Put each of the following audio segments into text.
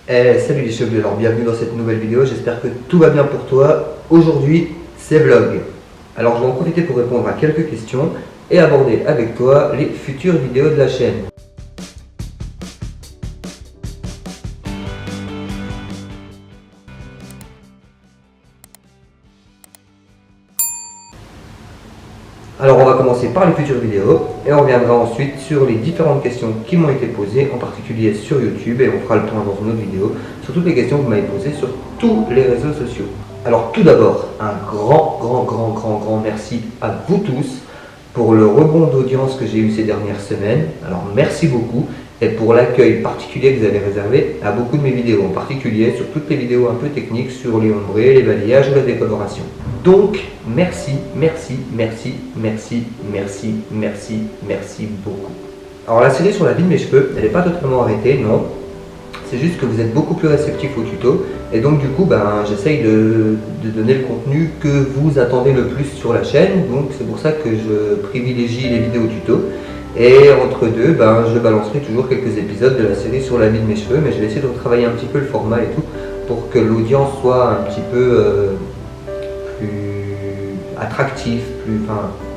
Salut les chevelus, alors bienvenue dans cette nouvelle vidéo, j'espère que tout va bien pour toi. Aujourd'hui, c'est vlog. Alors je vais en profiter pour répondre à quelques questions et aborder avec toi les futures vidéos de la chaîne. Alors on va commencer par les futures vidéos et on reviendra ensuite sur les différentes questions qui m'ont été posées, en particulier sur YouTube, et on fera le point dans une autre vidéo sur toutes les questions que vous m'avez posées sur tous les réseaux sociaux. Alors tout d'abord, un grand merci à vous tous pour le rebond d'audience que j'ai eu ces dernières semaines. Alors merci beaucoup, et pour l'accueil particulier que vous avez réservé à beaucoup de mes vidéos, en particulier sur toutes les vidéos un peu techniques sur les ombrés, les balayages ou la décoloration. Donc merci beaucoup. Alors la série sur la vie de mes cheveux, elle n'est pas totalement arrêtée, non. C'est juste que vous êtes beaucoup plus réceptifs aux tutos, et donc du coup j'essaye de donner le contenu que vous attendez le plus sur la chaîne. Donc c'est pour ça que je privilégie les vidéos tutos, et entre deux je balancerai toujours quelques épisodes de la série sur la vie de mes cheveux, mais je vais essayer de retravailler un petit peu le format et tout pour que l'audience soit un petit peu plus attractif,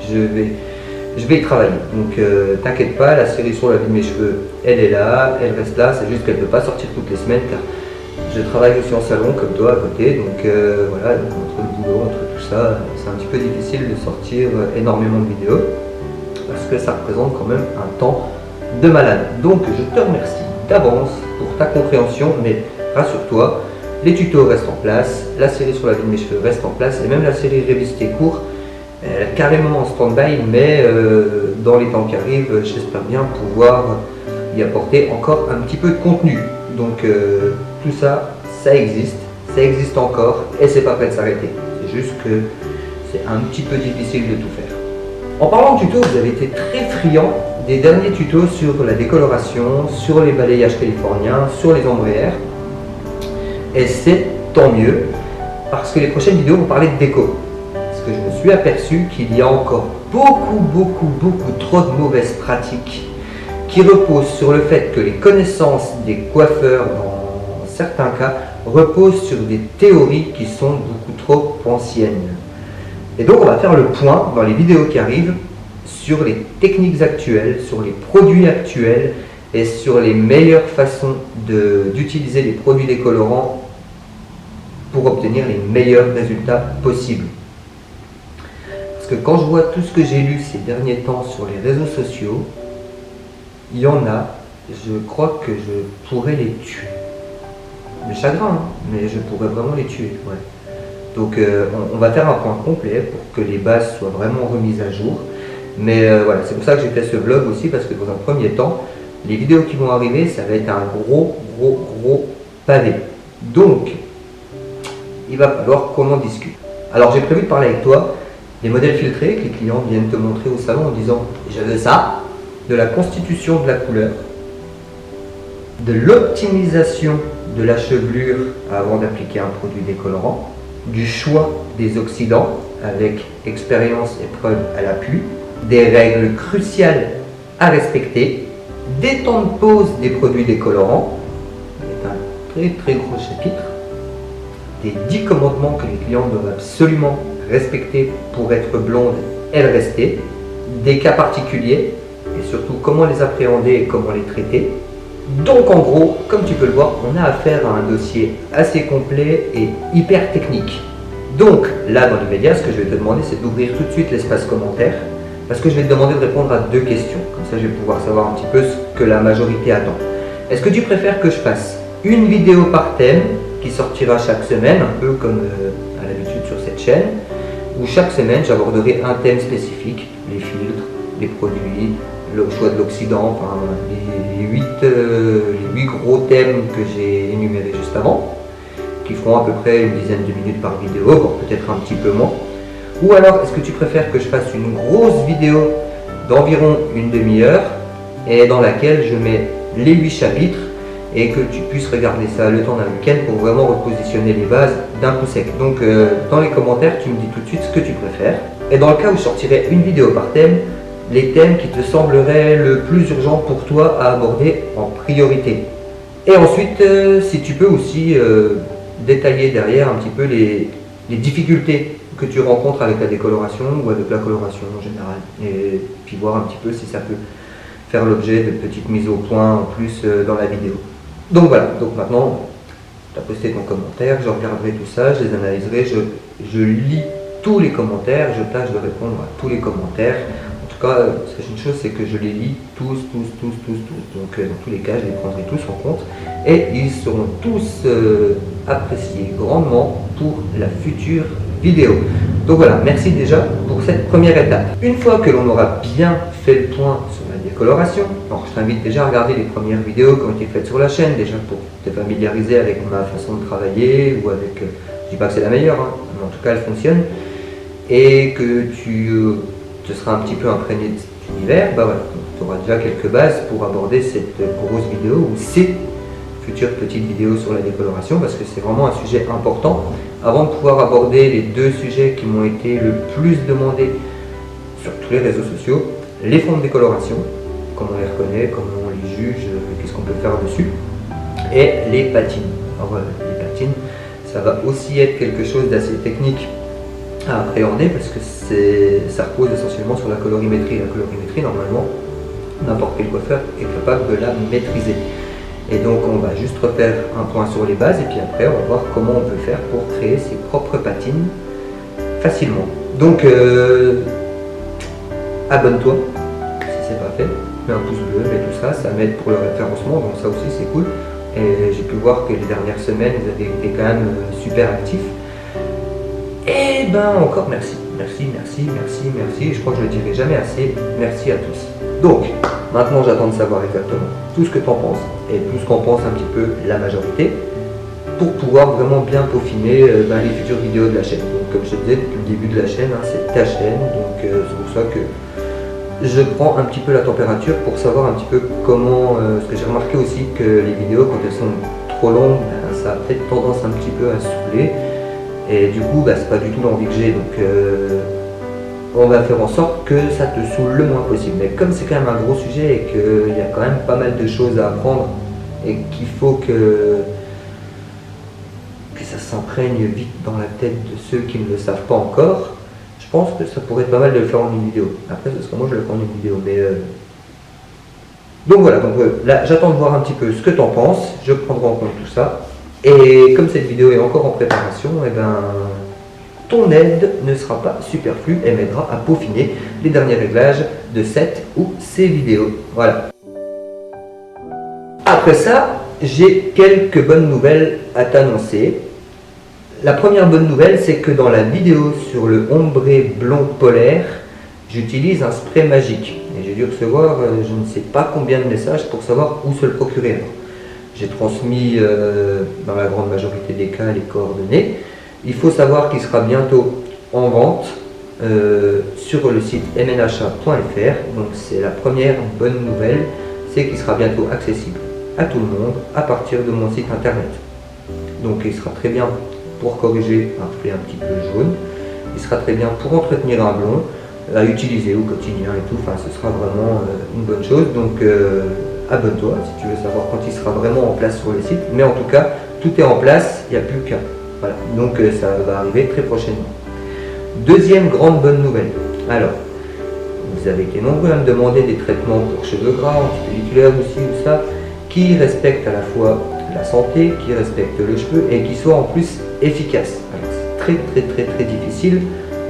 je vais y travailler. Donc t'inquiète pas, la série sur la vie de mes cheveux, elle est là, elle reste là, c'est juste qu'elle ne peut pas sortir toutes les semaines car je travaille aussi en salon comme toi à côté, donc voilà, entre le boulot, entre tout ça, c'est un petit peu difficile de sortir énormément de vidéos parce que ça représente quand même un temps de malade. Donc je te remercie d'avance pour ta compréhension, mais rassure-toi, les tutos restent en place, la série sur la vie de mes cheveux reste en place, et même la série Révisté court, carrément en stand-by, mais dans les temps qui arrivent, j'espère bien pouvoir y apporter encore un petit peu de contenu. Donc tout ça, ça existe encore, et c'est pas prêt de s'arrêter. C'est juste que c'est un petit peu difficile de tout faire. En parlant de tutos, vous avez été très friands des derniers tutos sur la décoloration, sur les balayages californiens, sur les ombrières. Et c'est tant mieux, parce que les prochaines vidéos vont parler de déco. Parce que je me suis aperçu qu'il y a encore beaucoup trop de mauvaises pratiques qui reposent sur le fait que les connaissances des coiffeurs, dans certains cas, reposent sur des théories qui sont beaucoup trop anciennes. Et donc on va faire le point dans les vidéos qui arrivent sur les techniques actuelles, sur les produits actuels, et sur les meilleures façons d'utiliser les produits décolorants pour obtenir les meilleurs résultats possibles. Parce que quand je vois tout ce que j'ai lu ces derniers temps sur les réseaux sociaux, il y en a, je crois que je pourrais les tuer. Le chagrin, hein, mais je pourrais vraiment les tuer. Ouais. Donc on va faire un point complet pour que les bases soient vraiment remises à jour. Mais voilà, c'est pour ça que j'ai fait ce vlog aussi, parce que dans un premier temps, les vidéos qui vont arriver, ça va être un gros pavé. Donc, il va falloir qu'on en discute. Alors, j'ai prévu de parler avec toi des modèles filtrés que les clients viennent te montrer au salon en disant « je veux ça », de la constitution de la couleur, de l'optimisation de la chevelure avant d'appliquer un produit décolorant, du choix des oxydants avec expérience et preuve à l'appui, des règles cruciales à respecter, des temps de pause des produits décolorants, c'est un très gros chapitre, des 10 commandements que les clients doivent absolument respecter pour être blondes et le rester, des cas particuliers et surtout comment les appréhender et comment les traiter. Donc en gros, comme tu peux le voir, on a affaire à un dossier assez complet et hyper technique. Donc là, dans l'immédiat, ce que je vais te demander, c'est d'ouvrir tout de suite l'espace commentaire, parce que je vais te demander de répondre à 2 questions. Comme ça, je vais pouvoir savoir un petit peu ce que la majorité attend. Est-ce que tu préfères que je fasse une vidéo par thème, qui sortira chaque semaine, un peu comme à l'habitude sur cette chaîne, où chaque semaine, j'aborderai un thème spécifique, les filtres, les produits, le choix de l'oxydant, enfin, les 8 gros thèmes que j'ai énumérés juste avant, qui feront à peu près une dizaine de minutes par vidéo, voire peut-être un petit peu moins. Ou alors, est-ce que tu préfères que je fasse une grosse vidéo d'environ une demi-heure et dans laquelle je mets les 8 chapitres et que tu puisses regarder ça le temps d'un week-end pour vraiment repositionner les bases d'un coup sec. Donc dans les commentaires, tu me dis tout de suite ce que tu préfères. Et dans le cas où je sortirais une vidéo par thème, les thèmes qui te sembleraient le plus urgents pour toi à aborder en priorité. Et ensuite, si tu peux aussi détailler derrière un petit peu les difficultés que tu rencontres avec la décoloration ou avec la coloration en général. Et puis voir un petit peu si ça peut faire l'objet de petites mises au point en plus dans la vidéo. Donc voilà, donc maintenant, tu as posté ton commentaire, je regarderai tout ça, je les analyserai, je lis tous les commentaires, je tâche de répondre à tous les commentaires. En tout cas, sache une chose, c'est que je les lis tous. Donc dans tous les cas, je les prendrai tous en compte et ils seront tous appréciés grandement pour la future vidéo. Donc voilà, merci déjà pour cette première étape. Une fois que l'on aura bien fait le point sur la décoloration, alors je t'invite déjà à regarder les premières vidéos qui ont été faites sur la chaîne, déjà pour te familiariser avec ma façon de travailler ou avec, je dis pas que c'est la meilleure, hein, mais en tout cas elle fonctionne, et que tu te seras un petit peu imprégné de cet univers, bah voilà, tu auras déjà quelques bases pour aborder cette grosse vidéo ou ces futures petites vidéos sur la décoloration, parce que c'est vraiment un sujet important. Avant de pouvoir aborder les deux sujets qui m'ont été le plus demandés sur tous les réseaux sociaux, les fonds de décoloration, comment on les reconnaît, comment on les juge, qu'est-ce qu'on peut faire dessus, et les patines. Alors les patines, ça va aussi être quelque chose d'assez technique à appréhender parce que ça repose essentiellement sur la colorimétrie. La colorimétrie, normalement, n'importe quel coiffeur est capable de la maîtriser. Et donc on va juste refaire un point sur les bases et puis après on va voir comment on peut faire pour créer ses propres patines facilement. Donc abonne-toi si c'est pas fait, mets un pouce bleu, mets tout ça, ça m'aide pour le référencement, donc ça aussi c'est cool. Et j'ai pu voir que les dernières semaines vous avez été quand même super actifs. Et ben encore merci. Je crois que je le dirai jamais assez. Merci à tous. Donc, maintenant j'attends de savoir exactement tout ce que tu en penses et tout ce qu'en pense un petit peu la majorité pour pouvoir vraiment bien peaufiner les futures vidéos de la chaîne. Donc comme je te disais depuis le début de la chaîne, hein, c'est ta chaîne, donc c'est pour ça que je prends un petit peu la température pour savoir un petit peu comment, parce que j'ai remarqué aussi que les vidéos quand elles sont trop longues, ça a peut-être tendance un petit peu à saouler. Et du coup, c'est pas du tout l'envie que j'ai, donc on va faire en sorte que ça te saoule le moins possible. Mais comme c'est quand même un gros sujet et qu'il y a quand même pas mal de choses à apprendre et qu'il faut que ça s'imprègne vite dans la tête de ceux qui ne le savent pas encore, je pense que ça pourrait être pas mal de le faire en une vidéo. Après, ce serait moi je le ferai en une vidéo, mais donc voilà, donc là j'attends de voir un petit peu ce que tu en penses, je prendrai en compte tout ça. Et comme cette vidéo est encore en préparation, et ton aide ne sera pas superflue et m'aidera à peaufiner les derniers réglages de cette ou ces vidéos. Voilà. Après ça, j'ai quelques bonnes nouvelles à t'annoncer. La première bonne nouvelle, c'est que dans la vidéo sur le ombré blond polaire, j'utilise un spray magique. Et j'ai dû recevoir je ne sais pas combien de messages pour savoir où se le procurer. Alors, j'ai transmis dans la grande majorité des cas les coordonnées. Il faut savoir qu'il sera bientôt en vente sur le site mnha.fr. Donc c'est la première bonne nouvelle, c'est qu'il sera bientôt accessible à tout le monde à partir de mon site internet. Donc il sera très bien pour corriger un reflet un petit peu jaune. Il sera très bien pour entretenir un blond, à utiliser au quotidien et tout. Enfin, ce sera vraiment une bonne chose. Donc abonne-toi si tu veux savoir quand il sera vraiment en place sur le site. Mais en tout cas, tout est en place, il n'y a plus qu'à. Voilà, donc ça va arriver très prochainement. Deuxième grande bonne nouvelle. Alors, vous avez été nombreux à me demander des traitements pour cheveux gras, antipelliculaires aussi ou ça, qui respectent à la fois la santé, qui respectent le cheveu et qui soient en plus efficaces. Alors c'est très difficile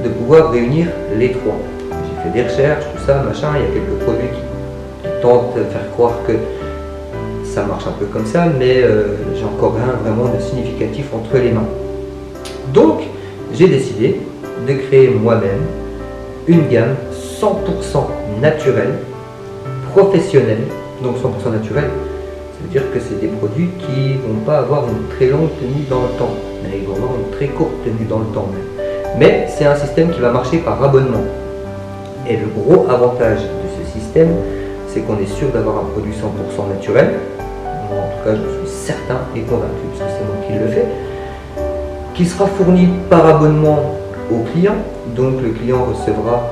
de pouvoir réunir les trois. J'ai fait des recherches, tout ça, machin, il y a quelques produits qui tentent de faire croire que ça marche un peu comme ça, mais j'ai encore rien vraiment de significatif entre les mains. Donc, j'ai décidé de créer moi-même une gamme 100% naturelle, professionnelle. Donc 100% naturelle, ça veut dire que c'est des produits qui ne vont pas avoir une très longue tenue dans le temps, mais ils vont avoir une très courte tenue dans le temps même. Mais c'est un système qui va marcher par abonnement. Et le gros avantage de ce système, c'est qu'on est sûr d'avoir un produit 100% naturel. Moi, en tout cas, je suis certain et convaincu, parce que c'est moi qui le fais, qui sera fourni par abonnement au client. Donc le client recevra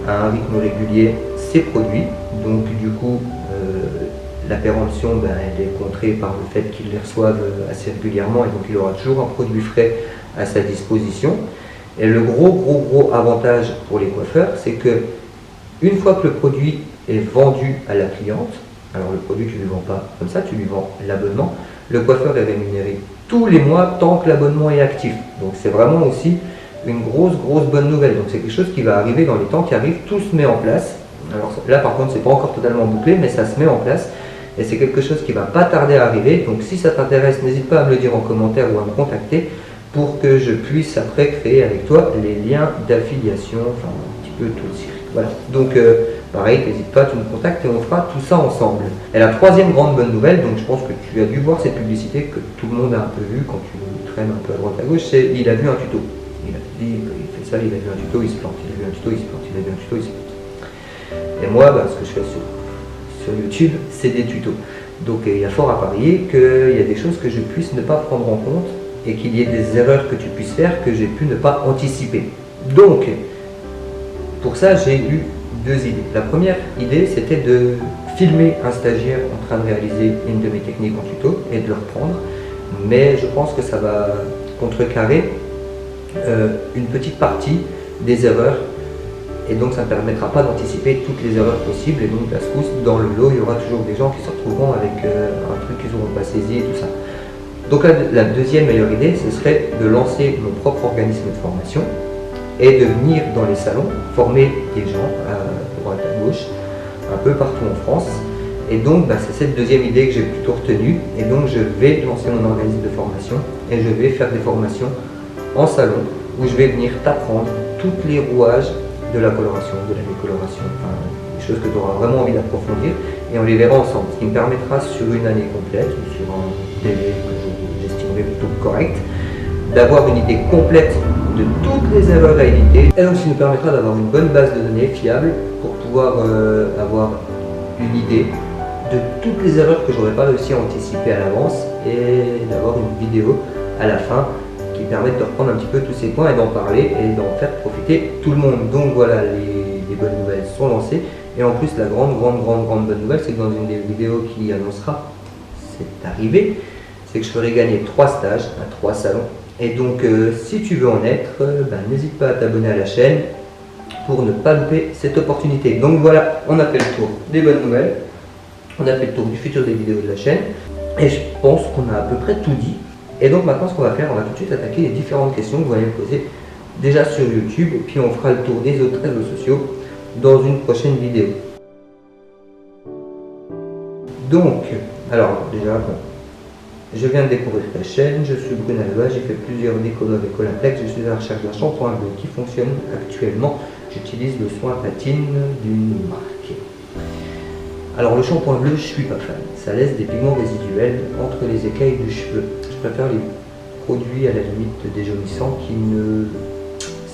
à un rythme régulier ses produits. Donc du coup, La péremption, ben, elle est contrée par le fait qu'ils les reçoivent assez régulièrement et donc il aura toujours un produit frais à sa disposition. Et le gros avantage pour les coiffeurs, c'est que une fois que le produit est vendu à la cliente, alors le produit tu ne lui vends pas comme ça, tu lui vends l'abonnement, le coiffeur est rémunéré tous les mois tant que l'abonnement est actif. Donc c'est vraiment aussi une grosse bonne nouvelle. Donc c'est quelque chose qui va arriver dans les temps qui arrivent, tout se met en place. Alors là par contre c'est pas encore totalement bouclé, mais ça se met en place. Et c'est quelque chose qui va pas tarder à arriver. Donc si ça t'intéresse, n'hésite pas à me le dire en commentaire ou à me contacter pour que je puisse après créer avec toi les liens d'affiliation, enfin un petit peu tout le cirque. Voilà. Donc pareil, n'hésite pas, tu me contactes et on fera tout ça ensemble. Et la troisième grande bonne nouvelle, donc je pense que tu as dû voir cette publicité que tout le monde a un peu vu quand tu traînes un peu à droite à gauche, c'est il a vu un tuto. Il a dit, il fait ça, il a vu un tuto, il se plante, il a vu un tuto, il se plante, il a vu un tuto, il se plante. Et moi, bah, ce que je fais sur YouTube, c'est des tutos. Donc il y a fort à parier qu'il y a des choses que je puisse ne pas prendre en compte et qu'il y ait des erreurs que tu puisses faire que j'ai pu ne pas anticiper. Donc, pour ça, j'ai eu deux idées. La première idée, c'était de filmer un stagiaire en train de réaliser une de mes techniques en tuto et de le reprendre. Mais je pense que ça va contrecarrer une petite partie des erreurs et donc ça ne permettra pas d'anticiper toutes les erreurs possibles. Et donc, à ce coup, dans le lot, il y aura toujours des gens qui se retrouveront avec un truc qu'ils n'auront pas saisi et tout ça. Donc la deuxième meilleure idée, ce serait de lancer mon propre organisme de formation et de venir dans les salons former des gens à droite à gauche, un peu partout en France. Et donc bah, c'est cette deuxième idée que j'ai plutôt retenue. Et donc je vais lancer mon organisme de formation et je vais faire des formations en salon où je vais venir t'apprendre tous les rouages de la coloration, de la décoloration, enfin, des choses que tu auras vraiment envie d'approfondir et on les verra ensemble. Ce qui me permettra sur une année complète ou sur un délai que j'estimerai plutôt correct, d'avoir une idée complète de toutes les erreurs à éviter. Et donc ça nous permettra d'avoir une bonne base de données fiable pour pouvoir avoir une idée de toutes les erreurs que j'aurais pas réussi à anticiper à l'avance et d'avoir une vidéo à la fin qui permet de reprendre un petit peu tous ces points et d'en parler et d'en faire profiter tout le monde. Donc voilà, les bonnes nouvelles sont lancées. Et en plus la grande bonne nouvelle, c'est que dans une des vidéos qui annoncera c'est arrivé, c'est que je ferai gagner 3 stages à 3 salons. Et donc si tu veux en être, n'hésite pas à t'abonner à la chaîne pour ne pas louper cette opportunité. Donc voilà, on a fait le tour des bonnes nouvelles, on a fait le tour du futur des vidéos de la chaîne et je pense qu'on a à peu près tout dit. Et donc maintenant ce qu'on va faire, on va tout de suite attaquer les différentes questions que vous allez me poser déjà sur YouTube et puis on fera le tour des autres réseaux sociaux dans une prochaine vidéo. Donc, alors déjà, je viens de découvrir ta chaîne, je suis Brune Alva, j'ai fait plusieurs décolores avec Olaplex, je suis à la recherche d'un shampoing bleu qui fonctionne actuellement. J'utilise le soin patine d'une marque. Alors le shampoing bleu, je suis pas fan, ça laisse des pigments résiduels entre les écailles du cheveu. Je préfère les produits à la limite déjaunissants qui ne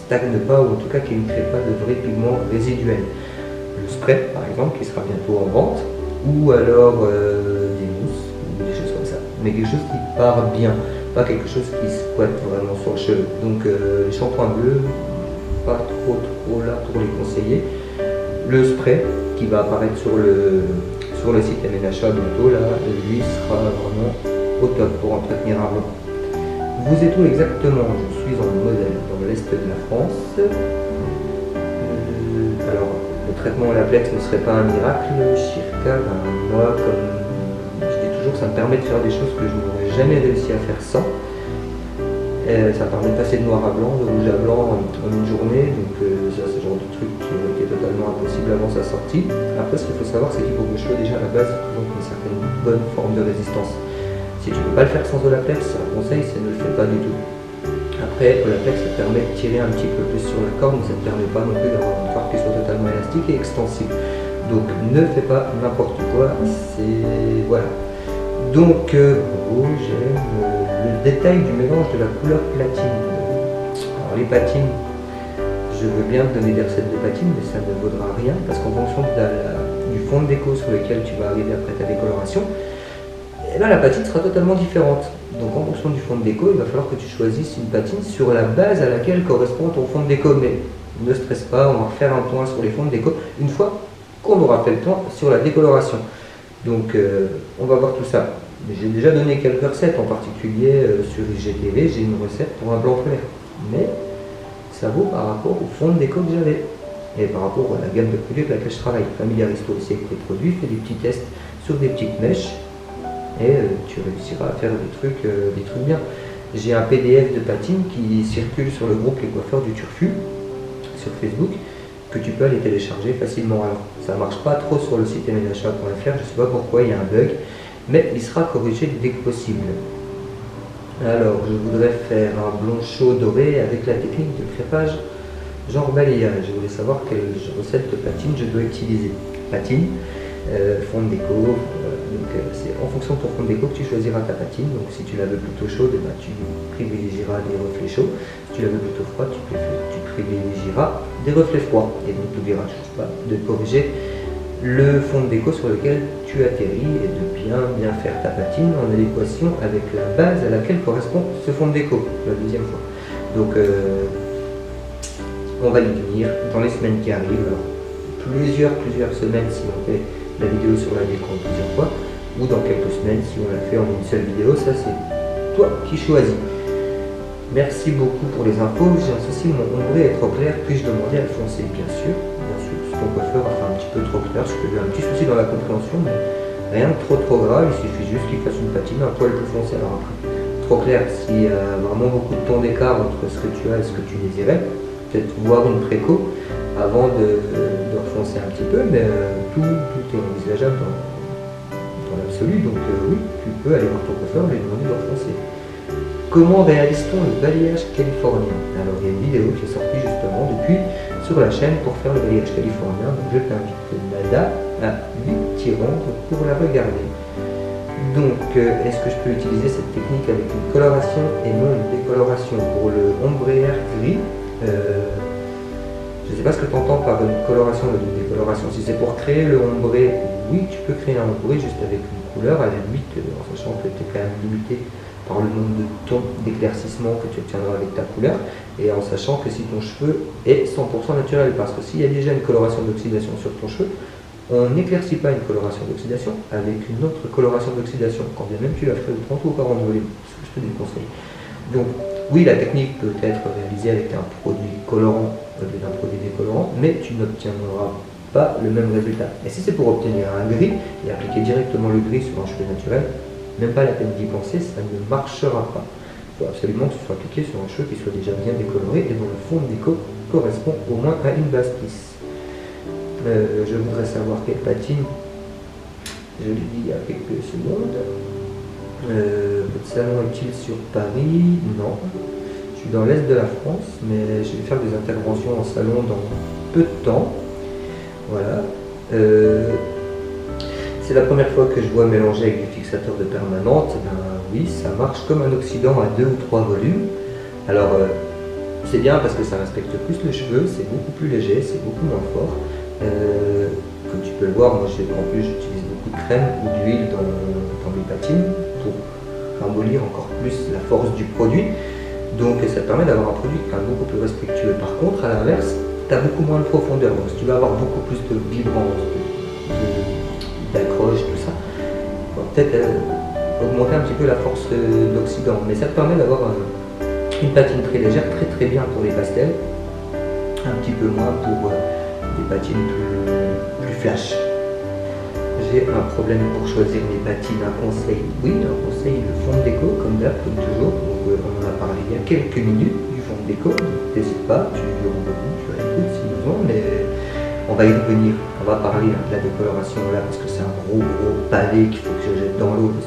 stagnent pas ou en tout cas qui ne créent pas de vrais pigments résiduels. Le spray par exemple qui sera bientôt en vente ou alors des mousses ou des choses comme ça. Mais quelque chose qui part bien, pas quelque chose qui squatte vraiment sur le cheveu. Donc les shampoings bleus, pas trop là pour les conseiller. Le spray qui va apparaître sur le site MNHA bientôt, là, lui sera vraiment au top pour entretenir un blanc. Vous êtes où exactement? Je suis en Moselle, dans l'est de la France. Alors, le traitement Olaplex ne serait pas un miracle, Circa, moi, comme je dis toujours, ça me permet de faire des choses que je n'aurais jamais réussi à faire sans. Ça permet de passer de noir à blanc, de rouge à blanc en une journée, donc ça c'est le genre de truc qui aurait été totalement impossible avant sa sortie. Après ce qu'il faut savoir c'est qu'il faut que le cheveu déjà à la base présente une certaine bonne forme de résistance. Si tu ne peux pas le faire sans Olaplex, un conseil c'est ne le fais pas du tout. Après Olaplex ça te permet de tirer un petit peu plus sur la corde, mais ça ne te permet pas non plus d'avoir une corde qui soit totalement élastique et extensible. Donc ne fais pas n'importe quoi, c'est... voilà. Donc j'aime le détail du mélange de la couleur platine. Alors les patines, je veux bien te donner des recettes de patine, mais ça ne vaudra rien parce qu'en fonction du fond de déco sur lequel tu vas arriver après ta décoloration, et là la patine sera totalement différente. Donc en fonction du fond de déco, il va falloir que tu choisisses une patine sur la base à laquelle correspond ton fond de déco. Mais ne stresse pas, on va refaire un point sur les fonds de déco une fois qu'on aura fait le point sur la décoloration. Donc on va voir tout ça. J'ai déjà donné quelques recettes, en particulier sur IGTV, j'ai une recette pour un blanc clair. Mais ça vaut par rapport au fond de déco que j'avais et par rapport à la gamme de produits avec laquelle je travaille. Familiarise-toi aussi avec tes produits, fais des petits tests sur des petites mèches et tu réussiras à faire des trucs bien. J'ai un PDF de patine qui circule sur le groupe Les Coiffeurs du Turfu sur Facebook que tu peux aller télécharger facilement. Alors ça ne marche pas trop sur le site mnha.fr, je ne sais pas pourquoi, il y a un bug, mais il sera corrigé dès que possible. Alors je voudrais faire un blond chaud doré avec la technique de crépage genre balayage. Je voulais savoir quelle recette de patine je dois utiliser. Patine, fond de déco, c'est en fonction de ton fond de déco que tu choisiras ta patine. Donc si tu la veux plutôt chaude, tu privilégieras des reflets chauds. Si tu la veux plutôt froide, tu privilégieras des reflets froids. Et donc n'oublieras toujours pas de corriger le fond de déco sur lequel tu atterris et de bien faire ta patine en adéquation avec la base à laquelle correspond ce fond de déco la deuxième fois. Donc on va y venir dans les semaines qui arrivent. Alors, plusieurs semaines si on fait la vidéo sur la déco plusieurs fois, ou dans quelques semaines si on la fait en une seule vidéo, ça c'est toi qui choisis. Merci beaucoup pour les infos. J'ai un souci, mon ombré est trop clair, puis-je demander à le foncer? Bien sûr, si ton coiffeur a fait un petit peu trop clair, je peux avoir un petit souci dans la compréhension, mais rien de trop grave, il suffit juste qu'il fasse une patine un poil plus foncé. Alors après, trop clair, s'il y a vraiment beaucoup de temps d'écart entre ce que tu as et ce que tu désirais, peut-être voir une préco avant de refoncer un petit peu, mais tout est envisageable dans l'absolu, donc oui, tu peux aller voir ton coiffeur et lui demander de refoncer. Comment réalise-t-on le balayage californien? Alors il y a une vidéo qui est sortie justement depuis sur la chaîne pour faire le balayage californien, donc je t'invite Nada à vite t'y rendre pour la regarder. Donc est-ce que je peux utiliser cette technique avec une coloration et non une décoloration pour le ombrière gris? Je ne sais pas ce que tu entends par une coloration ou une décoloration. Si c'est pour créer le ombré, oui, tu peux créer un ombré juste avec une couleur, à la limite, en sachant que tu es quand même limité par le nombre de tons d'éclaircissement que tu obtiendras avec ta couleur, et en sachant que si ton cheveu est 100% naturel, parce que s'il y a déjà une coloration d'oxydation sur ton cheveu, on n'éclaircit pas une coloration d'oxydation avec une autre coloration d'oxydation, quand bien même tu la ferais au 30 ou au 40 volumes, c'est ce que je te déconseille. Donc, oui, la technique peut être réalisée avec un produit colorant au lieu d'un produit décolorant, mais tu n'obtiendras pas le même résultat. Et si c'est pour obtenir un gris et appliquer directement le gris sur un cheveu naturel, même pas la peine d'y penser, ça ne marchera pas. Il faut absolument que ce soit appliqué sur un cheveu qui soit déjà bien décoloré et dont le fond de déco correspond au moins à une base lisse. Je voudrais savoir quelle patine, je l'ai dit il y a quelques secondes. Votre salon est-il sur Paris? Non. Je suis dans l'est de la France, mais je vais faire des interventions en salon dans peu de temps. Voilà. C'est la première fois que je vois mélanger avec des fixateurs de permanente. Ben oui, ça marche comme un oxydant à 2 ou 3 volumes. Alors c'est bien parce que ça respecte plus le cheveu, c'est beaucoup plus léger, c'est beaucoup moins fort. Comme tu peux le voir, moi en plus j'utilise beaucoup de crème ou d'huile dans mes patines pour ramollir encore plus la force du produit. Donc ça te permet d'avoir un produit quand même beaucoup plus respectueux. Par contre, à l'inverse, tu as beaucoup moins de profondeur. Donc si tu vas avoir beaucoup plus de vibrance, d'accroche, tout ça, on va peut-être augmenter un petit peu la force de l'oxydant. Mais ça te permet d'avoir une patine très légère, très bien pour les pastels, un petit peu moins pour des patines plus flash. J'ai un problème pour choisir mes patines. Un conseil? Oui, un conseil, le fond de déco, comme d'hab, comme toujours. Donc, on en a parlé il y a quelques minutes du fond de déco. N'hésite pas, tu écoutes si besoin, mais on va y revenir. On va parler de la décoloration là parce que c'est un gros pavé qu'il faut que je jette dans l'eau. On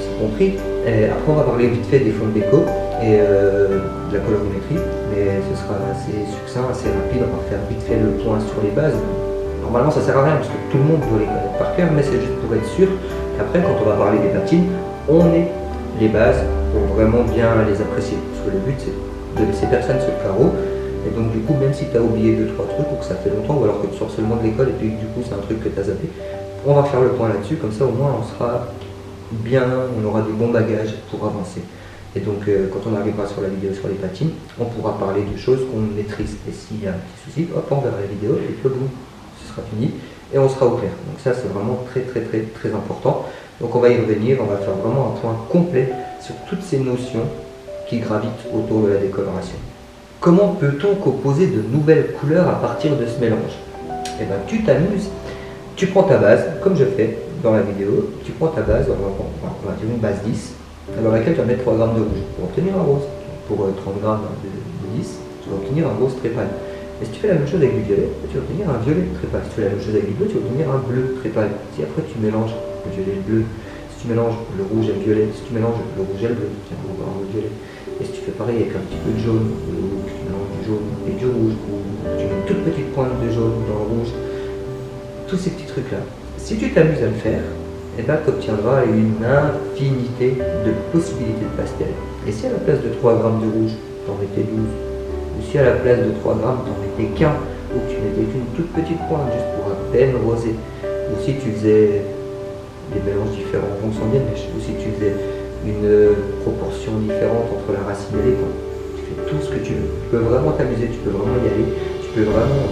s'est compris. Et après, on va parler vite fait des fonds de déco et de la colorimétrie, mais ce sera assez succinct, assez rapide. On va faire vite fait le point sur les bases. Normalement ça sert à rien parce que tout le monde doit les connaître par cœur, mais c'est juste pour être sûr qu'après quand on va parler des patines, on ait les bases pour vraiment bien les apprécier. Parce que le but c'est de laisser personne sur le carreau, et donc du coup même si tu as oublié 2-3 trucs ou que ça fait longtemps ou alors que tu sors seulement de l'école et puis du coup c'est un truc que tu as zappé, on va faire le point là-dessus, comme ça au moins on sera bien, on aura des bons bagages pour avancer. Et donc quand on arrivera sur la vidéo sur les patines, on pourra parler de choses qu'on maîtrise. Et s'il y a un petit souci, hop, on verra la vidéo et puis boum, ce sera fini et on sera au clair. Donc ça c'est vraiment très important. Donc on va y revenir, on va faire vraiment un point complet sur toutes ces notions qui gravitent autour de la décoloration. Comment peut-on composer de nouvelles couleurs à partir de ce mélange? Eh bien tu t'amuses, tu prends ta base, comme je fais dans la vidéo, tu prends ta base, on va dire une base 10, dans laquelle tu vas mettre 3 grammes de rouge pour obtenir un rose. Pour 30 grammes de 10, tu vas obtenir un rose très pâle. Et si tu fais la même chose avec du violet, tu vas obtenir un violet très pâle. Si tu fais la même chose avec du bleu, tu vas obtenir un bleu très pâle. Si après tu mélanges le violet et le bleu, si tu mélanges le rouge et le violet, si tu mélanges le rouge et le bleu, tu vas avoir un violet. Et si tu fais pareil avec un petit peu de jaune, ou que tu mélanges du jaune et du rouge, ou tu mets une toute petite pointe de jaune dans le rouge, tous ces petits trucs-là, si tu t'amuses à le faire, eh ben, tu obtiendras une infinité de possibilités de pastel. Et si à la place de 3 grammes de rouge, tu en mettais 12, ou si à la place de 3 grammes, tu en mettais qu'un, ou que tu mettais qu'une toute petite pointe juste pour à peine roser, ou si tu faisais des mélanges différents en fonction des mèches, ou si tu faisais une proportion différente entre la racine et les coins, tu fais tout ce que tu veux. Tu peux vraiment t'amuser, tu peux vraiment y aller, tu peux vraiment...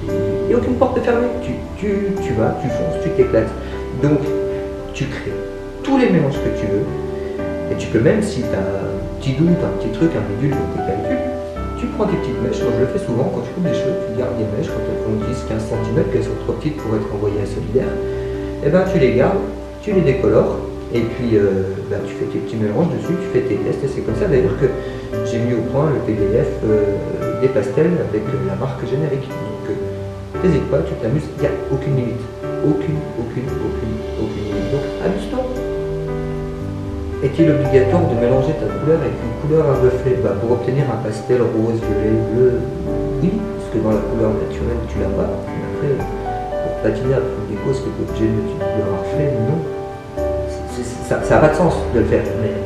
Il n'y a aucune porte fermée, tu vas, tu fonces, tu t'éclates. Donc, tu crées tous les mélanges que tu veux, et tu peux même, si tu as un petit doute, un petit truc, un bidule dans tes calculs, tu prends tes petites mèches. Moi je le fais souvent, quand tu coupes des cheveux, tu gardes des mèches quand elles font 10-15 cm, qu'elles sont trop petites pour être envoyées à solidaire, et ben tu les gardes, tu les décolores, et puis tu fais tes petits mélanges dessus, tu fais tes tests, et c'est comme ça d'ailleurs que j'ai mis au point le PDF des pastels avec la marque générique. Donc n'hésite pas, tu t'amuses, il n'y a aucune limite. Aucune limite. Donc amuse-toi. Est-il obligatoire de mélanger ta couleur avec une couleur à reflet? Pour obtenir un pastel rose, violet, bleu, oui, parce que dans la couleur naturelle tu l'as pas. Mais après, pour patiner à prendre des causes que tu es obligé de mettre une couleur à reflet, non. Ça n'a pas de sens de le faire, mais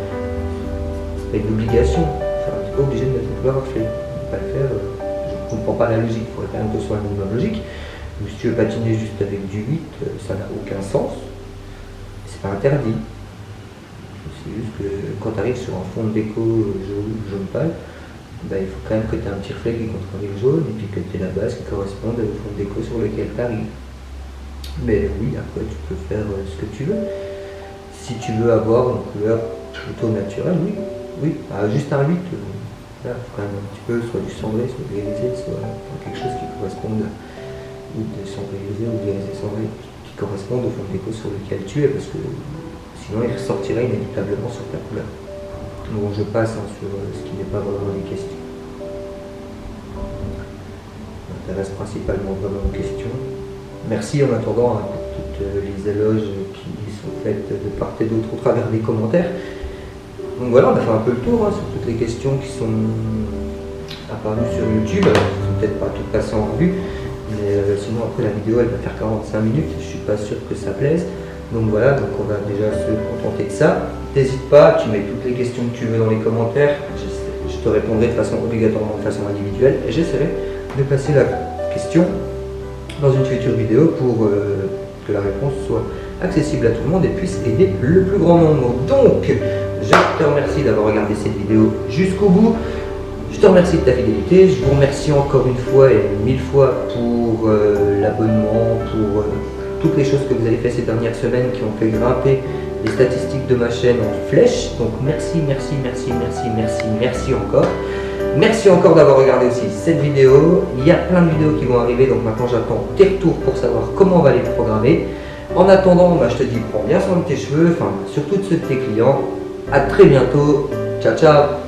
c'est pas une obligation. Enfin, tu n'es pas obligé de mettre une couleur à reflet. Ne pas le faire, je ne comprends pas la logique, il faudrait quand même que ce soit un minimum logique. Mais si tu veux patiner juste avec du 8, ça n'a aucun sens. C'est pas interdit. C'est juste que quand tu arrives sur un fond de déco jaune pâle, il faut quand même que tu aies un petit reflet qui contrôle le jaune et puis que tu aies la base qui corresponde au fond de déco sur lequel tu arrives. Mais oui, après tu peux faire ce que tu veux. Si tu veux avoir une couleur plutôt naturelle, oui. Juste un 8, là, faut quand même un petit peu soit du cendré, soit grisé, soit quelque chose qui corresponde, ou de cendré grisé ou grisé cendré, qui corresponde au fond de déco sur lequel tu es, parce que sinon il ressortirait inévitablement sur ta couleur. Donc je passe sur ce qui n'est pas vraiment des questions. Ça m'intéresse principalement vraiment aux questions. Merci en attendant pour toutes les éloges qui sont faites de part et d'autre au travers des commentaires. Donc voilà, on a fait un peu le tour sur toutes les questions qui sont apparues sur YouTube. Elles ne sont peut-être pas toutes passées en revue, mais sinon après la vidéo elle va faire 45 minutes, je ne suis pas sûr que ça plaise. Donc voilà, donc on va déjà se contenter de ça. N'hésite pas, tu mets toutes les questions que tu veux dans les commentaires. Je te répondrai de façon obligatoirement, de façon individuelle, et j'essaierai de passer la question dans une future vidéo pour que la réponse soit accessible à tout le monde et puisse aider le plus grand nombre. Donc, je te remercie d'avoir regardé cette vidéo jusqu'au bout. Je te remercie de ta fidélité. Je vous remercie encore une fois et 1000 fois pour l'abonnement, pour toutes les choses que vous avez fait ces dernières semaines qui ont fait grimper les statistiques de ma chaîne en flèche. Donc merci encore. Merci encore d'avoir regardé aussi cette vidéo. Il y a plein de vidéos qui vont arriver, donc maintenant j'attends tes retours pour savoir comment on va les programmer. En attendant, je te dis, prends bien soin de tes cheveux, enfin surtout de ceux de tes clients. À très bientôt. Ciao, ciao.